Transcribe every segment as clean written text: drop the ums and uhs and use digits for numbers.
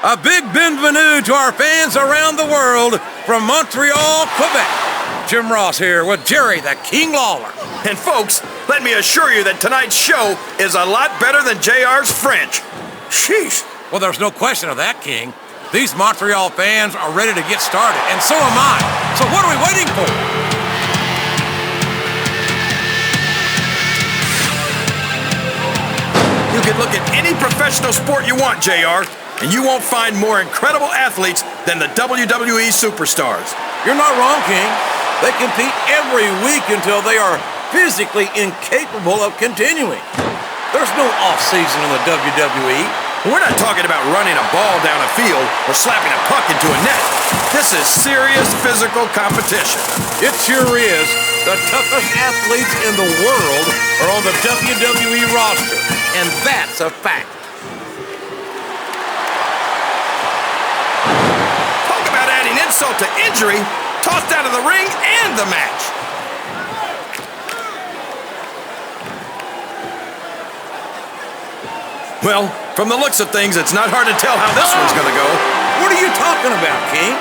A big bienvenue to our fans around the world from Montreal, Quebec. Jim Ross here with Jerry the King Lawler. And folks, let me assure you that tonight's show is a lot better than JR's French. Sheesh. Well, there's no question of that, King. These Montreal fans are ready to get started, and so am I. So what are we waiting for? You can look at any professional sport you want, JR, and you won't find more incredible athletes than the WWE superstars. You're not wrong, King. They compete every week until they are physically incapable of continuing. There's no off-season in the WWE. We're not talking about running a ball down a field or slapping a puck into a net. This is serious physical competition. It sure is. The toughest athletes in the world are on the WWE roster, and that's a fact. Talk about adding insult to injury, tossed out of the ring and the match. Well, from the looks of things, it's not hard to tell how this one's gonna go. What are you talking about, King?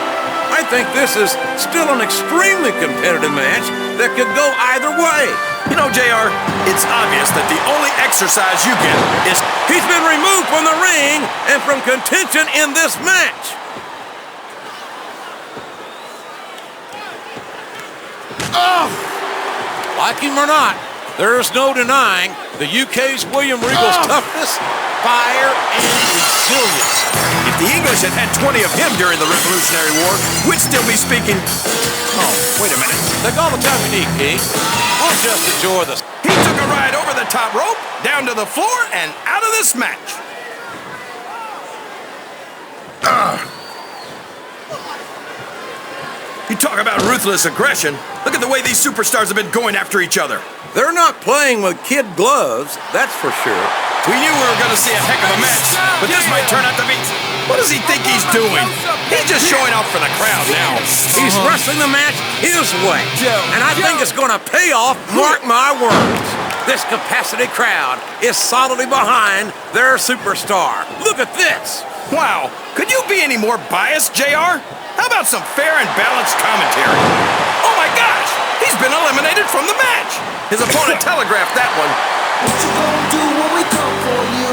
I think this is still an extremely competitive match that could go either way. You know, JR, it's obvious that the only exercise you get is... He's been removed from the ring and from contention in this match. Oh! Like him or not, there's no denying the UK's William Regal's toughness, fire, and resilience. If the English had had 20 of him during the Revolutionary War, we'd still be speaking... Oh, wait a minute. Take all the time you need, King. We'll just enjoy this. He took a ride over the top rope, down to the floor, and out of this match. You talk about ruthless aggression. Look at the way these superstars have been going after each other. They're not playing with kid gloves, that's for sure. We knew we were going to see a heck of a match, but this might turn out to be... What does he think he's doing? He's just showing off for the crowd now. He's wrestling the match his way, and I think it's going to pay off, mark my words. This capacity crowd is solidly behind their superstar. Look at this. Wow, could you be any more biased, JR? How about some fair and balanced commentary? Oh my gosh, he's been eliminated from the match. His opponent telegraphed that one. What you gonna do when we come for you?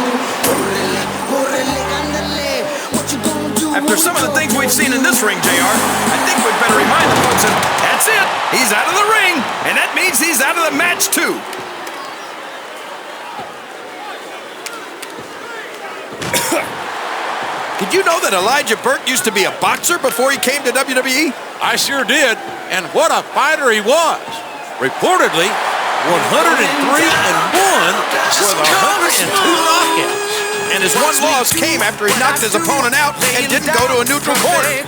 After some of the things we've seen in this ring, JR, I think we'd better remind the folks that that's it. He's out of the ring, and that means he's out of the match too. Did you know that Elijah Burke used to be a boxer before he came to WWE? I sure did, and what a fighter he was. Reportedly, 103-1 with 102 knockouts. And his one loss came after he knocked his opponent out and didn't go to a neutral corner.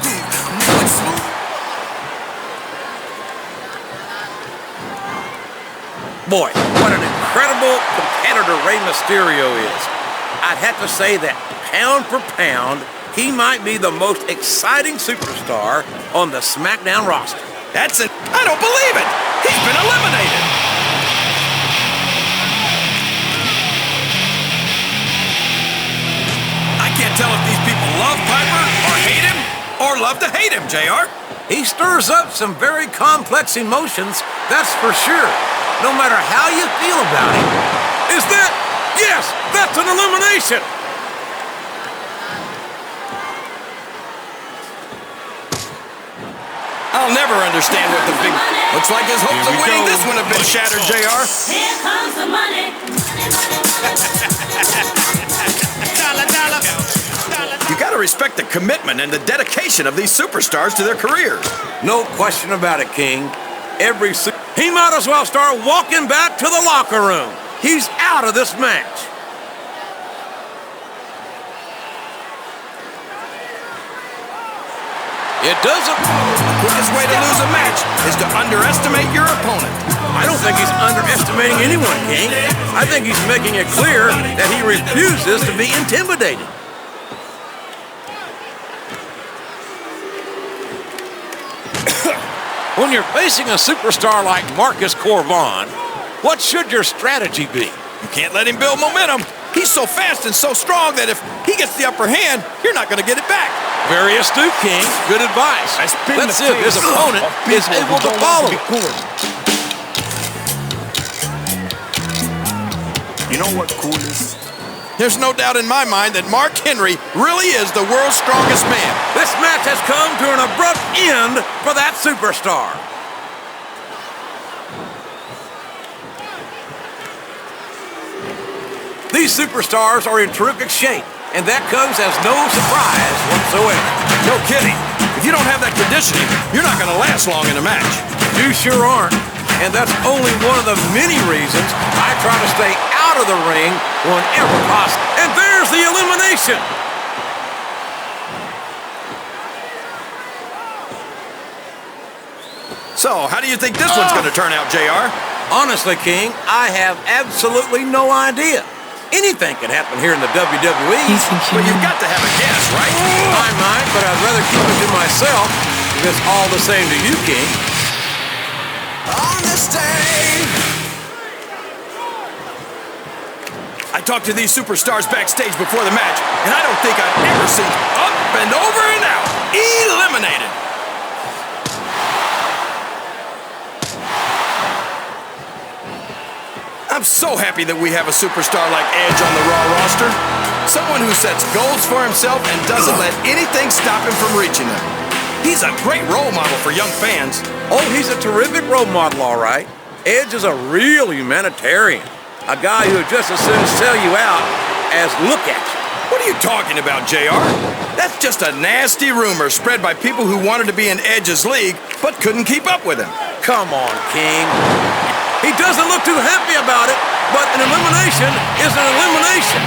Boy, what an incredible competitor Rey Mysterio is. I'd have to say that pound for pound, he might be the most exciting superstar on the SmackDown roster. That's it. I don't believe it. He's been eliminated. I can't tell if these people love Piper or hate him or love to hate him, JR. He stirs up some very complex emotions, that's for sure, no matter how you feel about him. Is that? Yes, that's an elimination. I'll never understand what the big... Looks like his hopes of winning this one have been shattered, JR. Here comes the money. You gotta respect the commitment and the dedication of these superstars to their careers. No question about it, King. He might as well start walking back to the locker room. He's out of this match. It doesn't... The quickest way to lose a match is to underestimate your opponent. I don't think he's underestimating anyone, King. I think he's making it clear that he refuses to be intimidated. When you're facing a superstar like Marcus Corvon, what should your strategy be? You can't let him build momentum. He's so fast and so strong that if he gets the upper hand, you're not going to get it back. Very astute, King. Good advice. Let's see if his opponent is able to follow it. You know what cool is? There's no doubt in my mind that Mark Henry really is the world's strongest man. This match has come to an abrupt end for that superstar. These superstars are in terrific shape, and that comes as no surprise whatsoever. No kidding. If you don't have that conditioning, you're not going to last long in a match. You sure aren't. And that's only one of the many reasons I try to stay out of the ring whenever possible. And there's the elimination. So, how do you think this one's going to turn out, JR? Honestly, King, I have absolutely no idea. Anything can happen here in the WWE. But you've got to have a guess, right? I might, but I'd rather keep it to myself if it's all the same to you, King. On this day. I talked to these superstars backstage before the match, and I don't think I've ever seen up and over and out. Eliminated. I'm so happy that we have a superstar like Edge on the Raw roster. Someone who sets goals for himself and doesn't let anything stop him from reaching them. He's a great role model for young fans. Oh, he's a terrific role model, all right. Edge is a real humanitarian. A guy who would just as soon sell you out as look at you. What are you talking about, JR? That's just a nasty rumor spread by people who wanted to be in Edge's league but couldn't keep up with him. Come on, King. He doesn't look too happy about it, but an elimination is an elimination.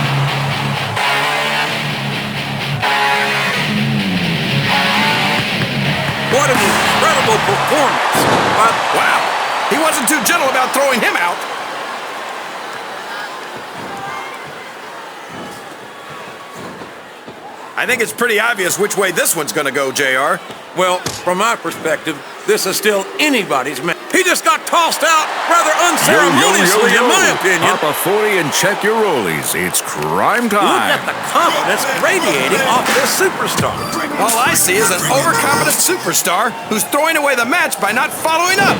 What an incredible performance. Wow, he wasn't too gentle about throwing him out. I think it's pretty obvious which way this one's going to go, JR. Well, from my perspective, this is still anybody's match. He just got tossed out rather unceremoniously, in my opinion. Pop a 40 and check your rollies. It's crime time. Look at the confidence radiating off this superstar. All I see is an overconfident superstar who's throwing away the match by not following up.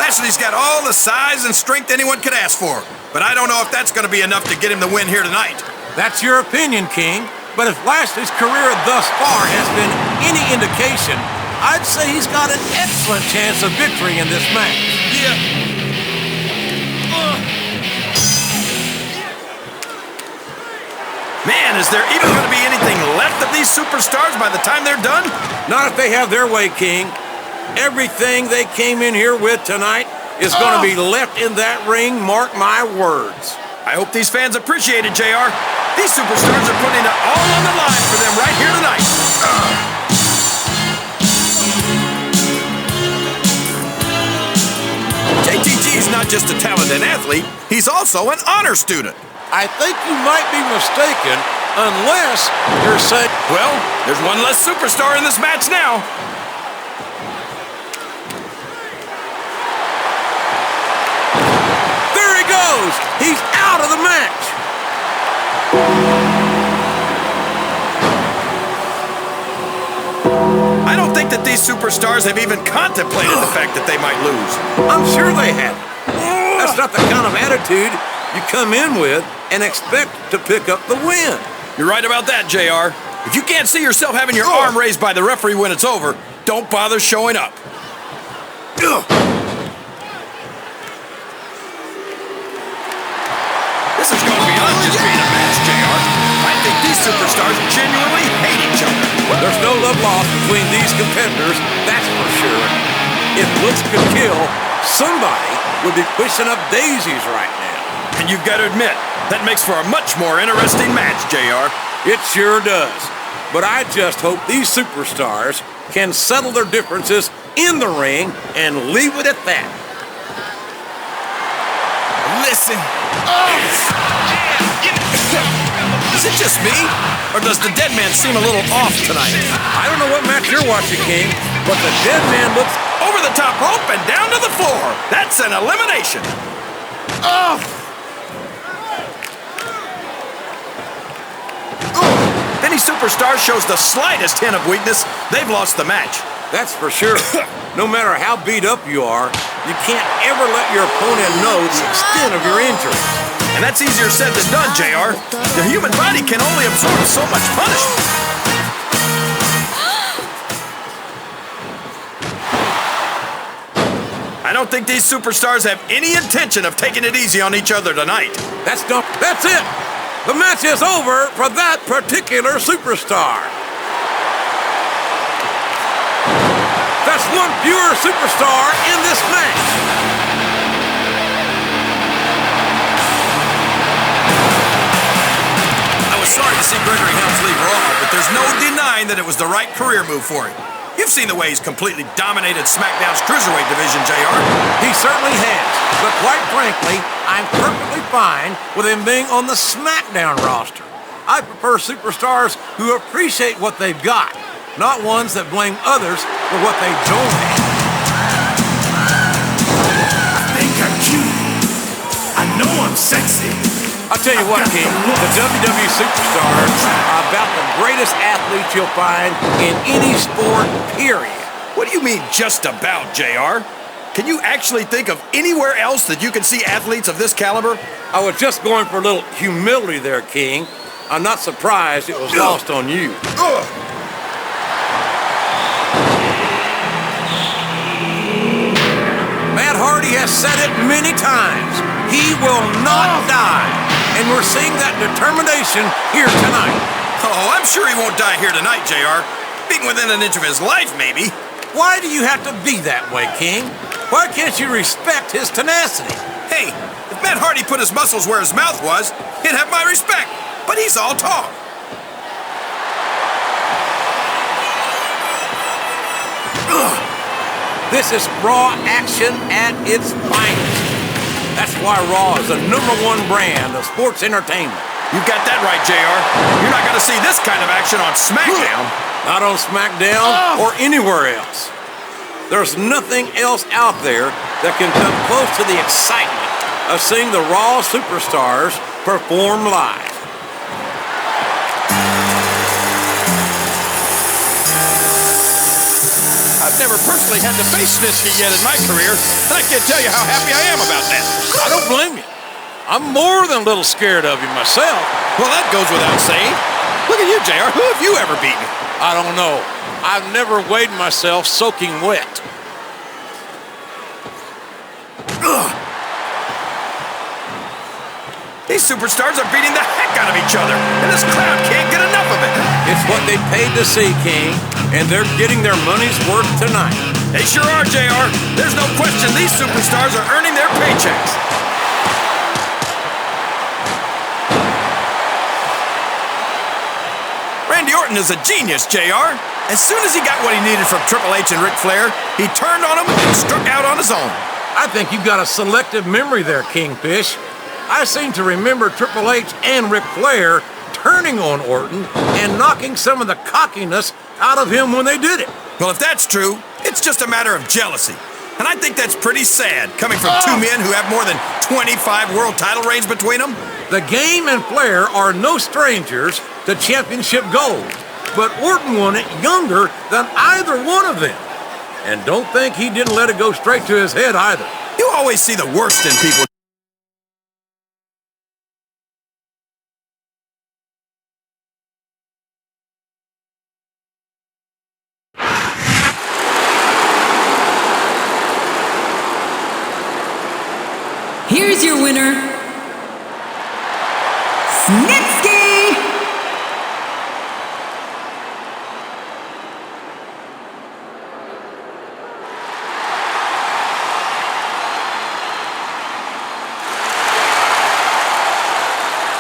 Lashley's got all the size and strength anyone could ask for, but I don't know if that's going to be enough to get him the win here tonight. That's your opinion, King. But if Lashley's career thus far has been any indication, I'd say he's got an excellent chance of victory in this match. Yeah. Man, is there even going to be anything left of these superstars by the time they're done? Not if they have their way, King. Everything they came in here with tonight is going to be left in that ring, mark my words. I hope these fans appreciate it, JR. These superstars are putting it all on the line for them right here tonight. JTG's not just a talented athlete, he's also an honor student. I think you might be mistaken unless you're saying... Well, there's one less superstar in this match now. There he goes! He's out of the match! I don't think that these superstars have even contemplated the fact that they might lose. I'm sure they have. That's not the kind of attitude you come in with and expect to pick up the win. You're right about that, JR. If you can't see yourself having your arm raised by the referee when it's over, don't bother showing up. This is going beyond just being a match, JR. I think these superstars genuinely hate each other. There's no love lost between these competitors, that's for sure. If looks could kill, somebody would be pushing up daisies right now. And you've got to admit, that makes for a much more interesting match, JR. It sure does. But I just hope these superstars can settle their differences in the ring and leave it at that. Listen. Is it just me? Or does the dead man seem a little off tonight? I don't know what match you're watching, King, but the dead man looks over the top rope and down to the floor. That's an elimination. Oh! Any superstar shows the slightest hint of weakness, they've lost the match. That's for sure. No matter how beat up you are, you can't ever let your opponent know the extent of your injury. And that's easier said than done, JR. The human body can only absorb so much punishment. I don't think these superstars have any intention of taking it easy on each other tonight. That's it. The match is over for that particular superstar. That's one fewer superstar in this match. I was sorry to see Gregory Helms leave Raw, but there's no denying that it was the right career move for him. You've seen the way he's completely dominated SmackDown's Cruiserweight division, JR. He certainly has, but quite frankly, I'm perfectly fine with him being on the SmackDown roster. I prefer superstars who appreciate what they've got, not ones that blame others for what they don't have. I think I'm cute. I know I'm sexy. I'll tell you what, King, the WWE superstars are about the greatest athletes you'll find in any sport, period. What do you mean, just about, JR? Can you actually think of anywhere else that you can see athletes of this caliber? I was just going for a little humility there, King. I'm not surprised it was lost on you. Matt Hardy has said it many times. He will not die. And we're seeing that determination here tonight. Oh, I'm sure he won't die here tonight, JR. Being within an inch of his life, maybe. Why do you have to be that way, King? Why can't you respect his tenacity? Hey, if Matt Hardy put his muscles where his mouth was, he'd have my respect. But he's all talk. This is Raw action at its finest. That's why Raw is the #1 brand of sports entertainment. You got that right, JR. You're not going to see this kind of action on SmackDown. Not on SmackDown or anywhere else. There's nothing else out there that can come close to the excitement of seeing the Raw superstars perform live. I've never personally had to face Snitsky yet in my career, and I can't tell you how happy I am about that. I don't blame you. I'm more than a little scared of you myself. Well, that goes without saying. Look at you, JR. Who have you ever beaten? I don't know. I've never weighed myself soaking wet. These superstars are beating the heck out of each other, and this crowd can't get enough of it. It's what they paid to see, King, and they're getting their money's worth tonight. They sure are, JR. There's no question these superstars are earning their paychecks. Randy Orton is a genius, JR. As soon as he got what he needed from Triple H and Ric Flair, he turned on him and struck out on his own. I think you've got a selective memory there, Kingfish. I seem to remember Triple H and Ric Flair turning on Orton and knocking some of the cockiness out of him when they did it. Well, if that's true, it's just a matter of jealousy. And I think that's pretty sad, coming from two men who have more than 25 world title reigns between them. The Game and Flair are no strangers to championship gold, but Orton won it younger than either one of them. And don't think he didn't let it go straight to his head either. You always see the worst in people. Here's your winner, Snitsky.